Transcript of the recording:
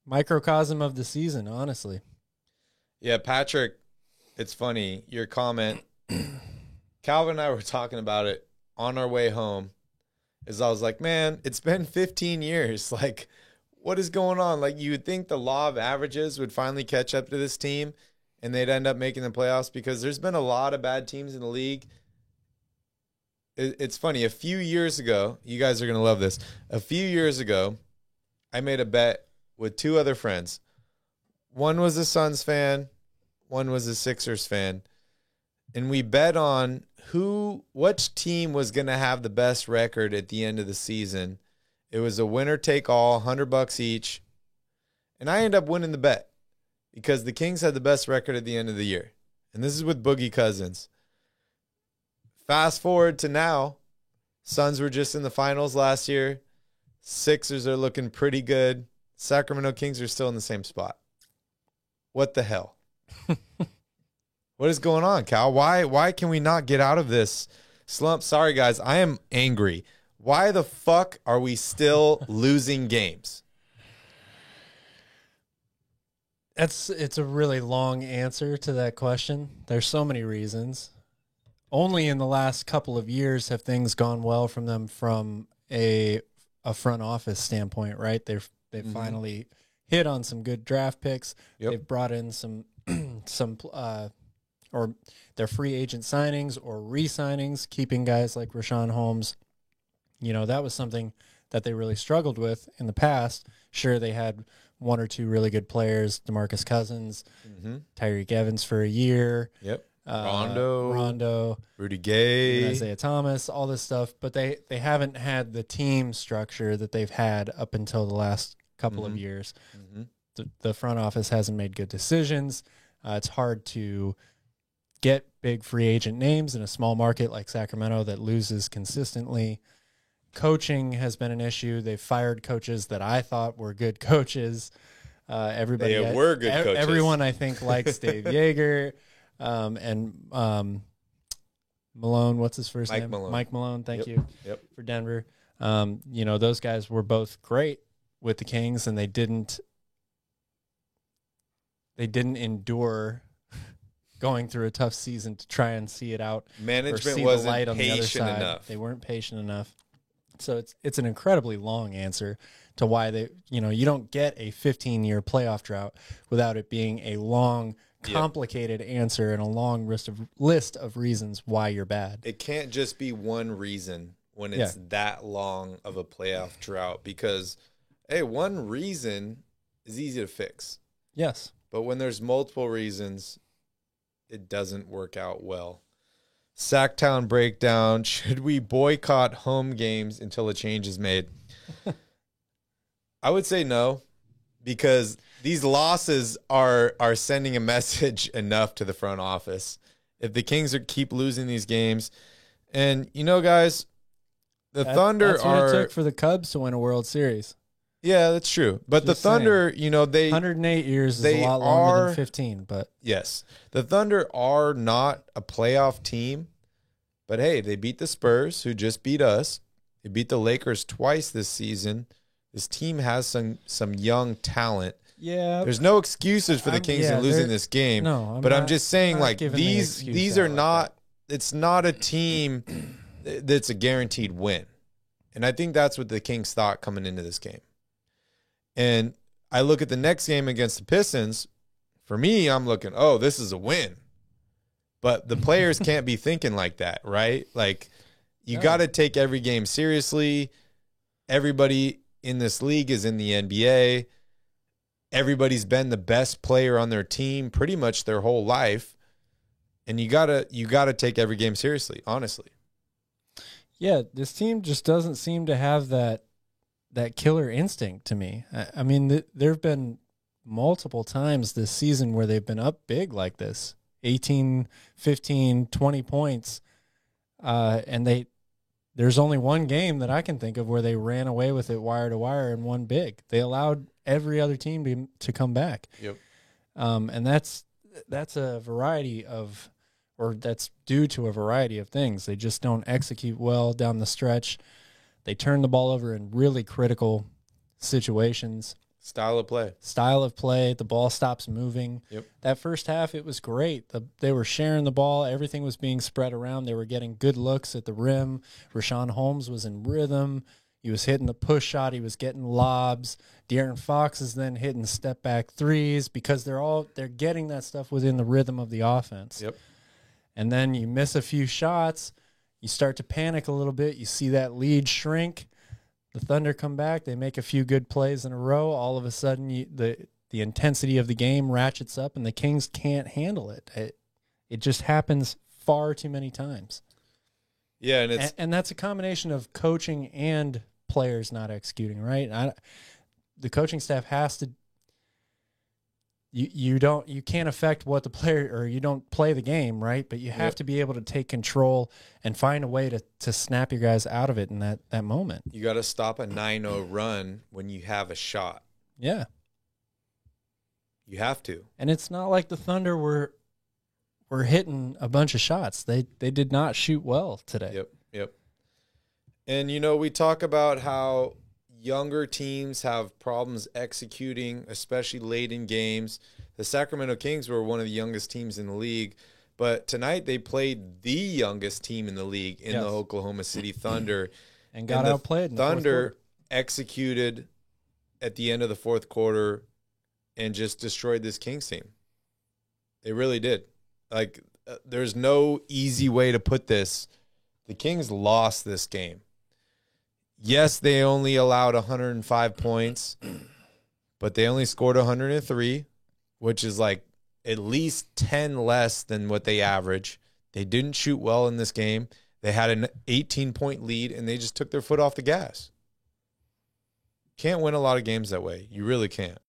Microcosm of the season, honestly. Yeah, Patrick, it's funny. Your comment, Calvin and I were talking about it on our way home. Is I was like, man, it's been 15 years. Like, what is going on? Like, you would think the law of averages would finally catch up to this team and they'd end up making the playoffs because there's been a lot of bad teams in the league. It's funny. A few years ago, you guys are going to love this. A few years ago, I made a bet with two other friends. One was a Suns fan. One was a Sixers fan. And we bet on which team was going to have the best record at the end of the season. It was a winner take all, $100 each. And I ended up winning the bet because the Kings had the best record at the end of the year. And this is with Boogie Cousins. Fast forward to now, Suns were just in the finals last year. Sixers are looking pretty good. Sacramento Kings are still in the same spot. What the hell? What is going on, Cal? Why can we not get out of this slump? Sorry, guys. I am angry. Why the fuck are we still losing games? It's a really long answer to that question. There's so many reasons. Only in the last couple of years have things gone well from them from a front office standpoint, right? They've finally hit on some good draft picks. Yep. They've brought in some or their free agent signings or re-signings, keeping guys like Rashawn Holmes. You know, that was something that they really struggled with in the past. Sure, they had one or two really good players, DeMarcus Cousins, Tyreek Evans for a year. Yep. Rondo, Rudy Gay, Isaiah Thomas, all this stuff, but they haven't had the team structure that they've had up until the last couple of years. The front office hasn't made good decisions. It's hard to get big free agent names in a small market like Sacramento that loses consistently. Coaching has been an issue. They've fired coaches that I thought were good coaches. Everybody were good coaches. Everyone, I think, likes Dave Yeager. And Malone, what's his first name? Malone. Mike Malone, thank you for Denver. You know, those guys were both great with the Kings, and they didn't endure going through a tough season to try and see it out. Management wasn't light on patient enough. They weren't patient enough. So it's an incredibly long answer to why you don't get a 15-year playoff drought without it being a long, complicated answer and a long list of reasons why you're bad. It can't just be one reason when it's that long of a playoff drought because, hey, one reason is easy to fix. Yes. But when there's multiple reasons, it doesn't work out well. Sacktown breakdown. Should we boycott home games until a change is made? I would say no, because these losses are sending a message enough to the front office. If the Kings keep losing these games, and guys, Thunder that's what it took for the Cubs to win a World Series. Yeah, that's true. But the Thunder, they 108 years is a lot longer than 15. But yes, the Thunder are not a playoff team. But hey, they beat the Spurs, who just beat us. They beat the Lakers twice this season. This team has some young talent. Yeah, there's no excuses for the Kings in losing this game. No, I'm just saying, like these are not. It's not a team that's a guaranteed win, and I think that's what the Kings thought coming into this game. And I look at the next game against the Pistons. For me, I'm looking, this is a win. But the players can't be thinking like that, right? Like, you got to take every game seriously. Everybody in this league is in the NBA. Everybody's been the best player on their team pretty much their whole life. And you gotta take every game seriously, honestly. Yeah, this team just doesn't seem to have that killer instinct to me. I mean, there have been multiple times this season where they've been up big like this, 18, 15, 20 points. And there's only one game that I can think of where they ran away with it wire to wire and won big. They allowed every other team to come back. Yep. And that's a variety of, or that's due to a variety of things. They just don't execute well down the stretch. They turn the ball over in really critical situations. Style of play. Style of play. The ball stops moving. Yep. That first half, it was great. They were sharing the ball. Everything was being spread around. They were getting good looks at the rim. Rashawn Holmes was in rhythm. He was hitting the push shot. He was getting lobs. De'Aaron Fox is then hitting step back threes because they're getting that stuff within the rhythm of the offense. Yep. And then you miss a few shots. You start to panic a little bit. You see that lead shrink. The Thunder come back. They make a few good plays in a row. All of a sudden, the intensity of the game ratchets up, and the Kings can't handle it. It just happens far too many times. Yeah, and that's a combination of coaching and players not executing, right? The coaching staff has to. You can't affect what the player, or you don't play the game, right? But you have to be able to take control and find a way to snap your guys out of it in that moment. You got to stop a 9-0 run when you have a shot. Yeah. You have to. And it's not like the Thunder were hitting a bunch of shots. They did not shoot well today. Yep. And, we talk about how younger teams have problems executing, especially late in games. The Sacramento Kings were one of the youngest teams in the league, but tonight they played the youngest team in the league in the Oklahoma City Thunder. And got outplayed in the Thunder executed at the end of the fourth quarter and just destroyed this Kings team. They really did. There's no easy way to put this. The Kings lost this game. Yes, they only allowed 105 points, but they only scored 103, which is at least 10 less than what they average. They didn't shoot well in this game. They had an 18-point lead, and they just took their foot off the gas. Can't win a lot of games that way. You really can't.